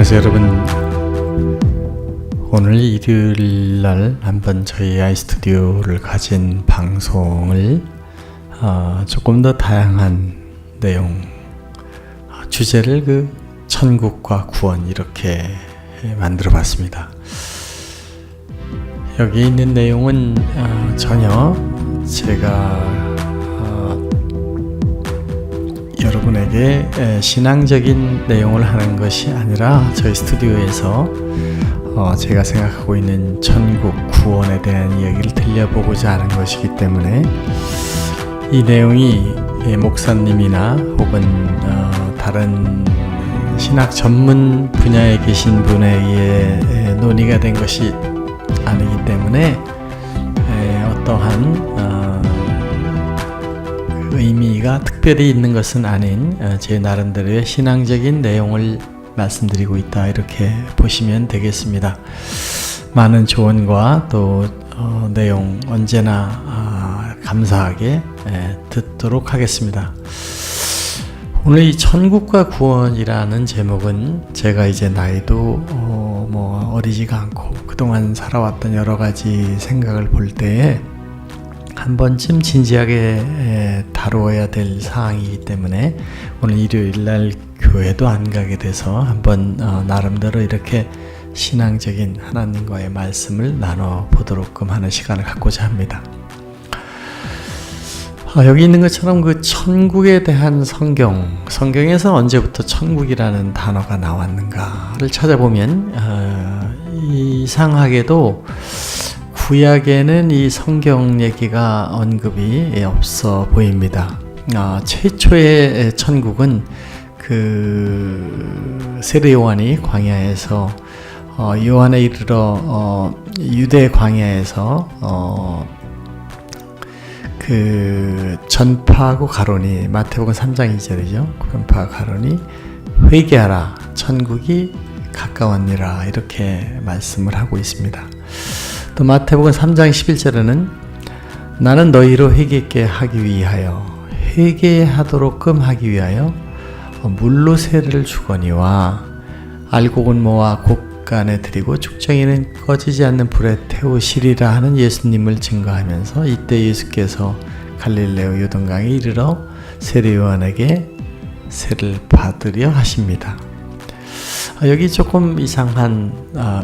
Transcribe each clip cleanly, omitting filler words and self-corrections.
안녕하세요 여러분. 오늘 일요일 날 한번 저희 아이스튜디오를 가진 방송을 조금 더 다양한 내용, 주제를 천국과 구원 이렇게 만들어 봤습니다. 여기 있는 내용은 전혀 제가 여러분에게 신앙적인 내용을 하는 것이 아니라 저희 스튜디오에서 제가 생각하고 있는 천국 구원에 대한 이야기를 들려보고자 하는 것이기 때문에 이 내용이 목사님이나 혹은 다른 신학 전문 분야에 계신 분에 의해 논의가 된 것이 아니기 때문에 어떠한 의미가 특별히 있는 것은 아닌 제 나름대로의 신앙적인 내용을 말씀드리고 있다, 이렇게 보시면 되겠습니다. 많은 조언과 또 내용 언제나 감사하게 듣도록 하겠습니다. 오늘 이 천국과 구원이라는 제목은 제가 이제 나이도 어리지가 않고 그동안 살아왔던 여러 가지 생각을 볼 때에 한 번쯤 진지하게 다루어야 될 사항이기 때문에 오늘 일요일날 교회도 안 가게 돼서 한번 나름대로 이렇게 신앙적인 하나님과의 말씀을 나눠보도록 하는 시간을 갖고자 합니다. 여기 있는 것처럼 천국에 대한 성경에서 언제부터 천국이라는 단어가 나왔는가를 찾아보면 이상하게도 구약에는 이 성경 얘기가 언급이 없어 보입니다. 최초의 천국은 세례 요한이 광야에서 요한에 이르러 유대 광야에서 전파하고 가론이, 마태복음 3장 2절이죠. 전파하고 가론이 회개하라, 천국이 가까웠니라, 이렇게 말씀을 하고 있습니다. 또 마태복음 3장 11절에는 나는 너희로 회개케 하기 위하여, 회개하도록끔 하기 위하여 물로 세례를 주거니와 알곡은 모아 곡간에 드리고 축정이는 꺼지지 않는 불에 태우시리라 하는 예수님을 증거하면서 이때 예수께서 갈릴레오 요단강에 이르러 세례 요한에게 세례를 받으려 하십니다. 여기 조금 이상한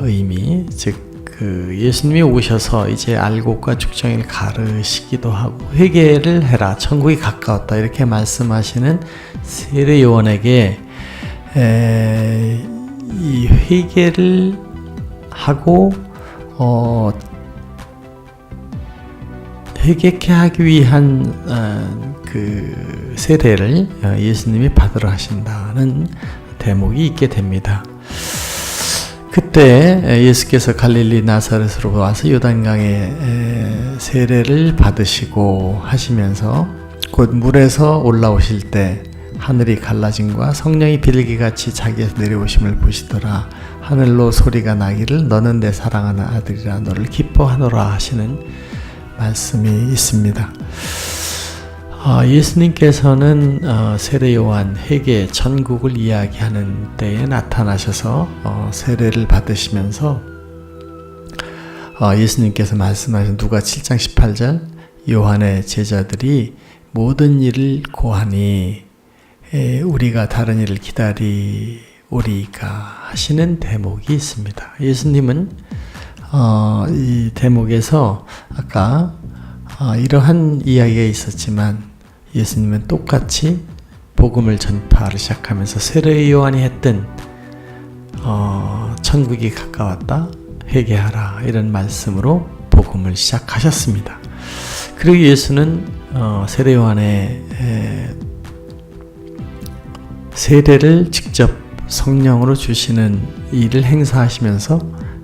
의미, 즉 예수님이 오셔서 이제 알곡과 축정이를 가르시기도 하고 회개를 해라, 천국이 가까웠다, 이렇게 말씀하시는 세례 요한에게 이 회개를 하고 회개케 하기 위한 세례를 예수님이 받으러 하신다는 대목이 있게 됩니다. 그때 예수께서 갈릴리 나사렛으로 와서 요단강에 세례를 받으시고 하시면서 곧 물에서 올라오실 때 하늘이 갈라짐과 성령이 비둘기같이 자기에서 내려오심을 보시더라. 하늘로 소리가 나기를 너는 내 사랑하는 아들이라, 너를 기뻐하노라 하시는 말씀이 있습니다. 예수님께서는 세례 요한 회개, 천국을 이야기하는 때에 나타나셔서 세례를 받으시면서 예수님께서 말씀하신 누가 7장 18절 요한의 제자들이 모든 일을 고하니 우리가 다른 일을 기다리오리까 하시는 대목이 있습니다. 예수님은 이 대목에서 아까 이러한 이야기가 있었지만 예수님은 똑같이 복음을 전파를 시작하면서 세례 요한이 했던 천국이 가까웠다, 회개하라, 이런 말씀으로 복음을 시작하셨습니다. 그리고 예수는 세례 요한의 세례를 직접 성령으로 주시는 일을 행사하시면서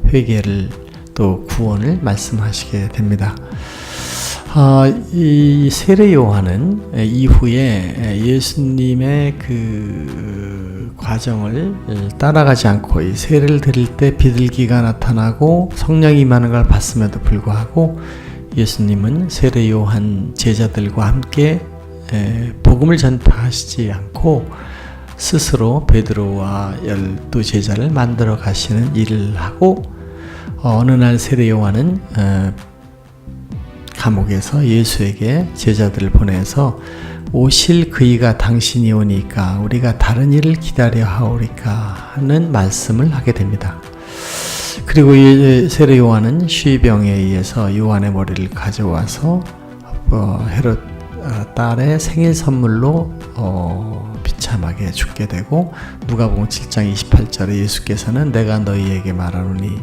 회개를 또 구원을 말씀하시게 됩니다. 이 세례 요한은 이후에 예수님의 과정을 따라가지 않고 이 세례를 드릴 때 비둘기가 나타나고 성령이 임하는 걸 봤음에도 불구하고 예수님은 세례 요한 제자들과 함께 복음을 전파하시지 않고 스스로 베드로와 12제자를 만들어 가시는 일을 하고 어느 날 세례 요한은 감옥에서 예수에게 제자들을 보내서 오실 그이가 당신이 오니까 우리가 다른 일을 기다려 하오리까 하는 말씀을 하게 됩니다. 그리고 세례 요한은 쉬병에 의해서 요한의 머리를 가져와서 헤롯 딸의 생일 선물로 비참하게 죽게 되고, 누가복음 7장 28절에 예수께서는 내가 너희에게 말하노니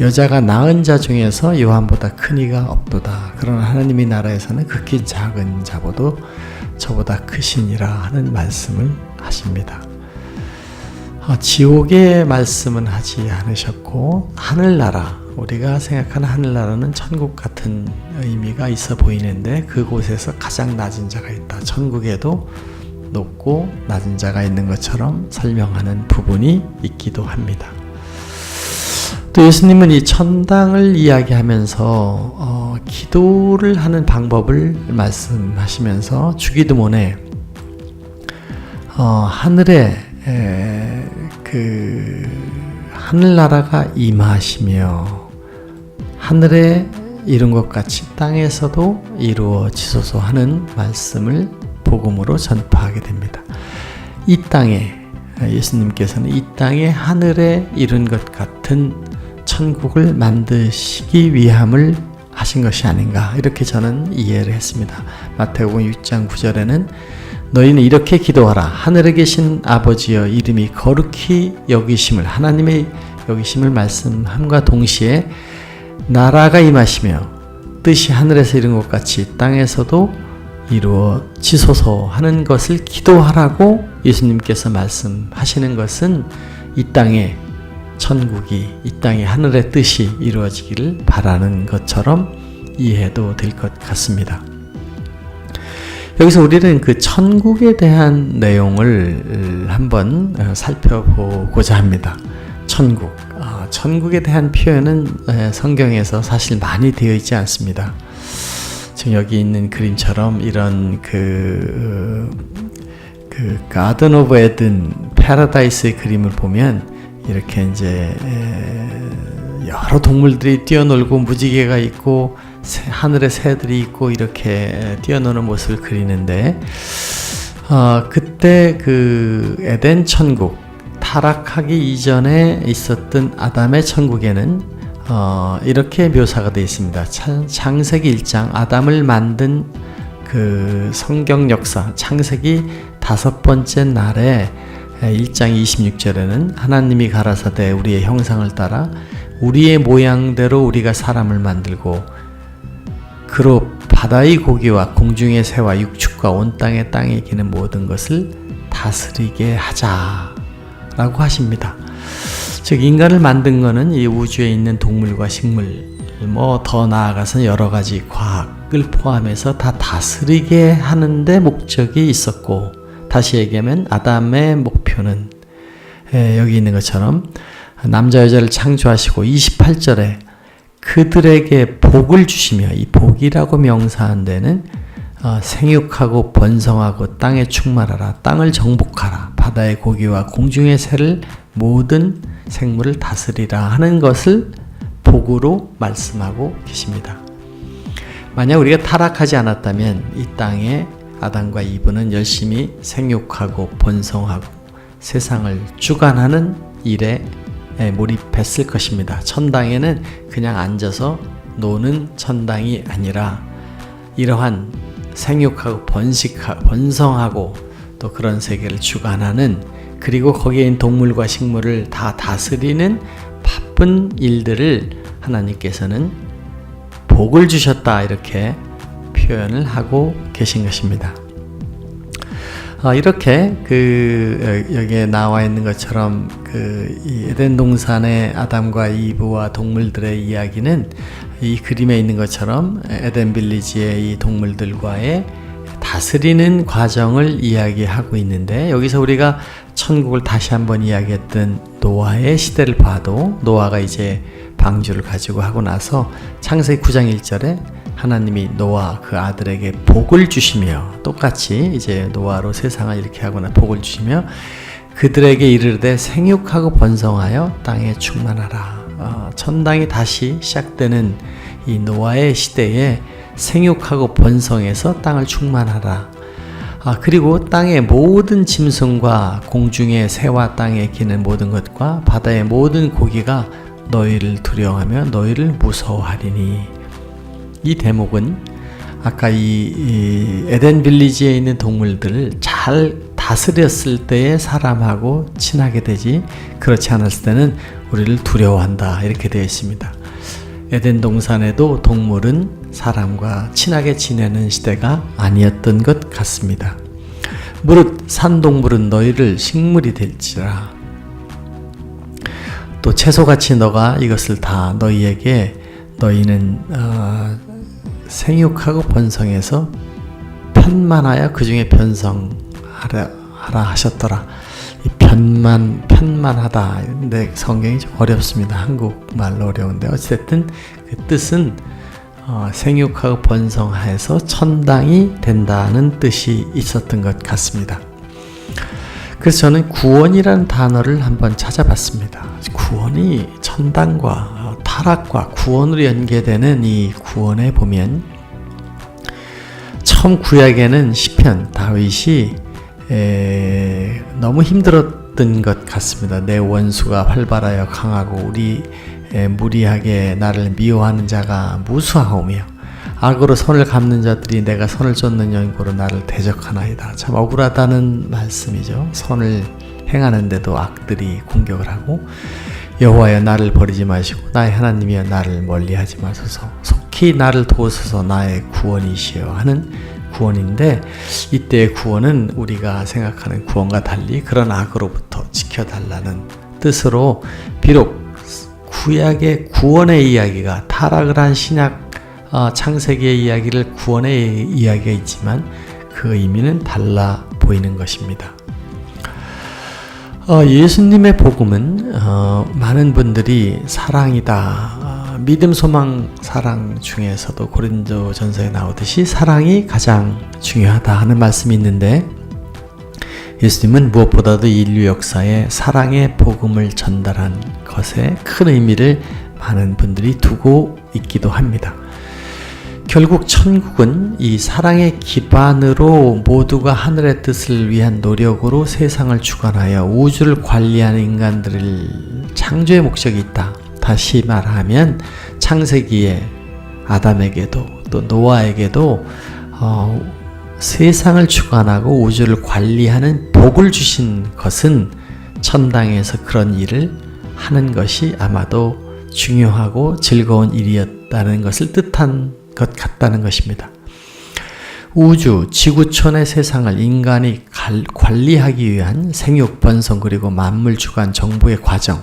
여자가 낳은 자 중에서 요한보다 큰 이가 없도다. 그러나 하나님의 나라에서는 극히 작은 자보도 저보다 크시니라 하는 말씀을 하십니다. 지옥의 말씀은 하지 않으셨고, 하늘나라, 우리가 생각하는 하늘나라는 천국 같은 의미가 있어 보이는데 그곳에서 가장 낮은 자가 있다. 천국에도 높고 낮은 자가 있는 것처럼 설명하는 부분이 있기도 합니다. 또 예수님은 이 천당을 이야기하면서 기도를 하는 방법을 말씀하시면서 주기도문에 하늘에 하늘나라가 임하시며 하늘에 이룬 것 같이 땅에서도 이루어지소서 하는 말씀을 복음으로 전파하게 됩니다. 이 땅에, 예수님께서는 이 땅에 하늘에 이룬 것 같은 천국을 만드시기 위함을 하신 것이 아닌가, 이렇게 저는 이해를 했습니다. 마태복음 6장 9절에는 너희는 이렇게 기도하라. 하늘에 계신 아버지여, 이름이 거룩히 여기심을, 하나님의 여기심을 말씀함과 동시에 나라가 임하시며 뜻이 하늘에서 이룬 것 같이 땅에서도 이루어지소서 하는 것을 기도하라고 예수님께서 말씀하시는 것은 이 땅에 천국이, 이 땅에 하늘의 뜻이 이루어지기를 바라는 것처럼 이해도 될 것 같습니다. 여기서 우리는 그 천국에 대한 내용을 한번 살펴보고자 합니다. 천국. 천국에 대한 표현은 성경에서 사실 많이 되어 있지 않습니다. 지금 여기 있는 그림처럼 이런 그 가든 오브 에든, 패러다이스의 그림을 보면 이렇게 이제 여러 동물들이 뛰어놀고 무지개가 있고 하늘에 새들이 있고 이렇게 뛰어노는 모습을 그리는데, 그때 그 에덴 천국, 타락하기 이전에 있었던 아담의 천국에는 이렇게 묘사가 되어 있습니다. 창세기 1장 아담을 만든 그 성경 역사, 창세기 5번째 날에 1장 26절에는 하나님이 가라사대 우리의 형상을 따라 우리의 모양대로 우리가 사람을 만들고 그로 바다의 고기와 공중의 새와 육축과 온 땅에 기는 모든 것을 다스리게 하자라고 하십니다. 즉 인간을 만든 것은 이 우주에 있는 동물과 식물, 더 나아가서 여러 가지 과학을 포함해서 다 다스리게 하는데 목적이 있었고, 다시 얘기하면 아담의 목표는 여기 있는 것처럼 남자 여자를 창조하시고 28절에 그들에게 복을 주시며, 이 복이라고 명사한 데는 생육하고 번성하고 땅에 충만하라, 땅을 정복하라, 바다의 고기와 공중의 새를 모든 생물을 다스리라 하는 것을 복으로 말씀하고 계십니다. 만약 우리가 타락하지 않았다면 이 땅에 아담과 이브는 열심히 생육하고 번성하고 세상을 주관하는 일에 몰입했을 것입니다. 천당에는 그냥 앉아서 노는 천당이 아니라 이러한 생육하고 번성하고 또 그런 세계를 주관하는, 그리고 거기에 있는 동물과 식물을 다 다스리는 바쁜 일들을 하나님께서는 복을 주셨다, 이렇게 표현을 하고 계신 것입니다. 이렇게 여기에 나와 있는 것처럼 이 에덴 동산의 아담과 이브와 동물들의 이야기는 이 그림에 있는 것처럼 에덴 빌리지의 이 동물들과의 다스리는 과정을 이야기하고 있는데, 여기서 우리가 천국을 다시 한번 이야기했던 노아의 시대를 봐도 노아가 이제 방주를 가지고 하고 나서 창세기 9장 1절에 하나님이 노아 그 아들에게 복을 주시며, 똑같이 이제 노아로 세상을 이렇게 하거나 복을 주시며 그들에게 이르되 생육하고 번성하여 땅에 충만하라. 천당이 다시 시작되는 이 노아의 시대에 생육하고 번성해서 땅을 충만하라. 그리고 땅의 모든 짐승과 공중의 새와 땅에 기는 모든 것과 바다의 모든 고기가 너희를 두려워하며 너희를 무서워하리니. 이 대목은 아까 이 에덴 빌리지에 있는 동물들을 잘 다스렸을 때의 사람하고 친하게 되지, 그렇지 않았을 때는 우리를 두려워한다, 이렇게 되어 있습니다. 에덴 동산에도 동물은 사람과 친하게 지내는 시대가 아니었던 것 같습니다. 무릇 산동물은 너희를 식물이 될지라. 또 채소같이 너가 이것을 다 너희에게, 너희는 생육하고 번성해서 편만하여 그 중에 편성하라 하셨더라. 이 편만하다. 근데 성경이 좀 어렵습니다. 한국말로 어려운데 어쨌든 그 뜻은 생육하고 번성해서 천당이 된다는 뜻이 있었던 것 같습니다. 그래서 저는 구원이라는 단어를 한번 찾아봤습니다. 구원이 천당과 타락과 구원으로 연계되는 이 구원에 보면, 처음 구약에는 시편 다윗이 너무 힘들었던 것 같습니다. 내 원수가 활발하여 강하고 우리 무리하게 나를 미워하는 자가 무수하오며 악으로 선을 갚는 자들이 내가 선을 쫓는 연고로 나를 대적하나이다. 참 억울하다는 말씀이죠. 선을 행하는데도 악들이 공격을 하고, 여호와여 나를 버리지 마시고 나의 하나님이여 나를 멀리하지 마소서. 속히 나를 도우소서 나의 구원이시여 하는 구원인데, 이때의 구원은 우리가 생각하는 구원과 달리 그런 악으로부터 지켜달라는 뜻으로, 비록 구약의 구원의 이야기가 타락을 한 신약 창세기의 이야기를 구원의 이야기가 있지만 그 의미는 달라 보이는 것입니다. 예수님의 복음은 많은 분들이 사랑이다, 믿음, 소망, 사랑 중에서도 고린도전서에 나오듯이 사랑이 가장 중요하다 하는 말씀이 있는데, 예수님은 무엇보다도 인류 역사에 사랑의 복음을 전달한 것에 큰 의미를 많은 분들이 두고 있기도 합니다. 결국 천국은 이 사랑의 기반으로 모두가 하늘의 뜻을 위한 노력으로 세상을 주관하여 우주를 관리하는 인간들을 창조의 목적이 있다. 다시 말하면 창세기에 아담에게도 또 노아에게도 세상을 주관하고 우주를 관리하는 복을 주신 것은 천당에서 그런 일을 하는 것이 아마도 중요하고 즐거운 일이었다는 것을 뜻한 것 같다는 것입니다. 우주, 지구촌의 세상을 인간이 관리하기 위한 생육, 번성, 그리고 만물 주관 정보의 과정,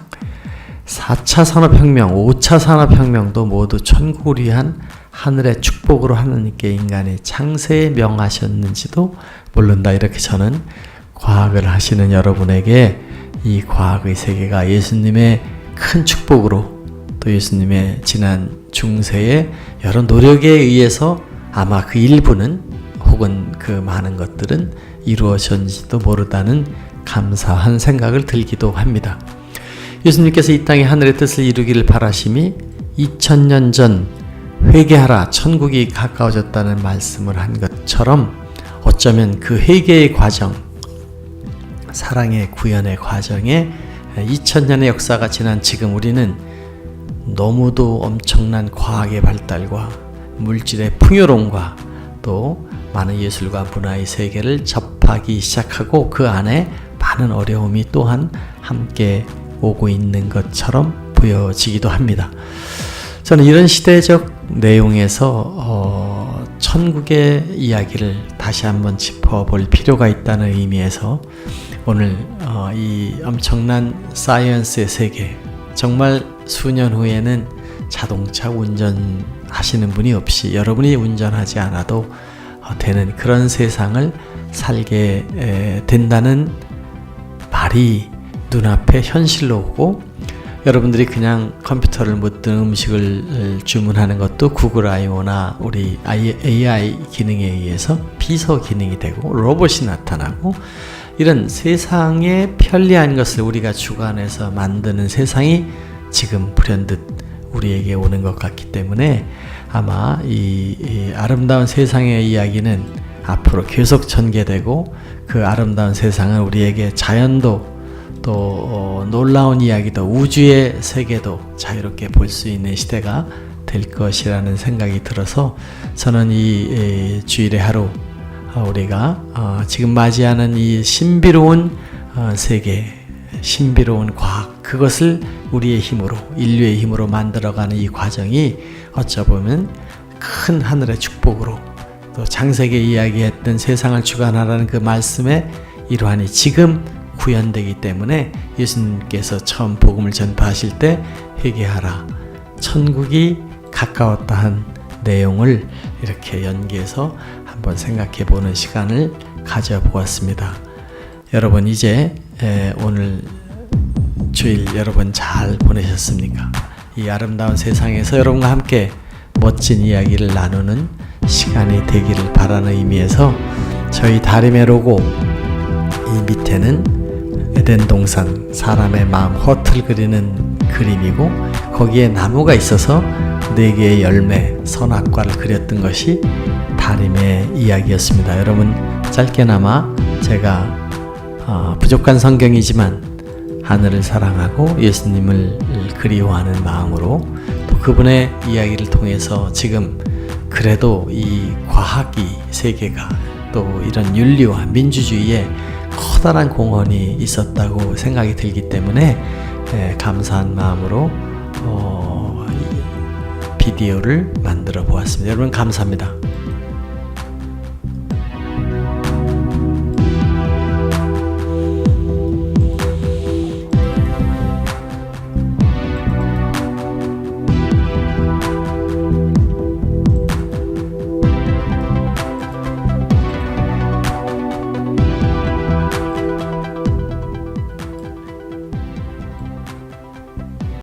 4차 산업혁명, 5차 산업혁명도 모두 천국을 위한 하늘의 축복으로 하나님께 인간의 창세에 명하셨는지도 모른다. 이렇게 저는 과학을 하시는 여러분에게 이 과학의 세계가 예수님의 큰 축복으로, 또 예수님의 지난 중세의 여러 노력에 의해서 아마 그 일부는 혹은 그 많은 것들은 이루어졌는지도 모르다는 감사한 생각을 들기도 합니다. 예수님께서 이 땅에 하늘의 뜻을 이루기를 바라심이 2000년 전 회개하라, 천국이 가까워졌다는 말씀을 한 것처럼 어쩌면 그 회개의 과정, 사랑의 구현의 과정에 2000년의 역사가 지난 지금 우리는 너무도 엄청난 과학의 발달과 물질의 풍요로움과 또 많은 예술과 문화의 세계를 접하기 시작하고 그 안에 많은 어려움이 또한 함께 오고 있는 것처럼 보여지기도 합니다. 저는 이런 시대적 내용에서 천국의 이야기를 다시 한번 짚어볼 필요가 있다는 의미에서 오늘 이 엄청난 사이언스의 세계, 정말 수년 후에는 자동차 운전하시는 분이 없이 여러분이 운전하지 않아도 되는 그런 세상을 살게 된다는 말이 눈앞에 현실로 오고, 여러분들이 그냥 컴퓨터를 묻든 음식을 주문하는 것도 구글 I/O나 우리 AI 기능에 의해서 비서 기능이 되고 로봇이 나타나고 이런 세상에 편리한 것을 우리가 주관해서 만드는 세상이 지금 불현듯 우리에게 오는 것 같기 때문에 아마 이 아름다운 세상의 이야기는 앞으로 계속 전개되고 그 아름다운 세상은 우리에게 자연도 또 놀라운 이야기도 우주의 세계도 자유롭게 볼 수 있는 시대가 될 것이라는 생각이 들어서 저는 이 주일의 하루 우리가 지금 맞이하는 이 신비로운 세계, 신비로운 과학, 그것을 우리의 힘으로, 인류의 힘으로 만들어가는 이 과정이 어쩌보면 큰 하늘의 축복으로 또 창세기에 이야기했던 세상을 주관하라는 그 말씀의 일환이 지금 구현되기 때문에 예수님께서 처음 복음을 전파하실 때 회개하라, 천국이 가까웠다 한 내용을 이렇게 연기해서 한번 생각해 보는 시간을 가져보았습니다. 여러분 이제 오늘 주일 여러분 잘 보내셨습니까? 이 아름다운 세상에서 여러분과 함께 멋진 이야기를 나누는 시간이 되기를 바라는 의미에서 저희 다림의 로고 이 밑에는 에덴 동산 사람의 마음 허틀 그리는 그림이고 거기에 나무가 있어서 4개의 열매 선악과를 그렸던 것이 다림의 이야기였습니다. 여러분 짧게나마 제가 부족한 성경이지만 하늘을 사랑하고 예수님을 그리워하는 마음으로 또 그분의 이야기를 통해서 지금 그래도 이 과학이 세계가 또 이런 윤리와 민주주의에 커다란 공헌이 있었다고 생각이 들기 때문에 감사한 마음으로 비디오를 만들어 보았습니다. 여러분 감사합니다.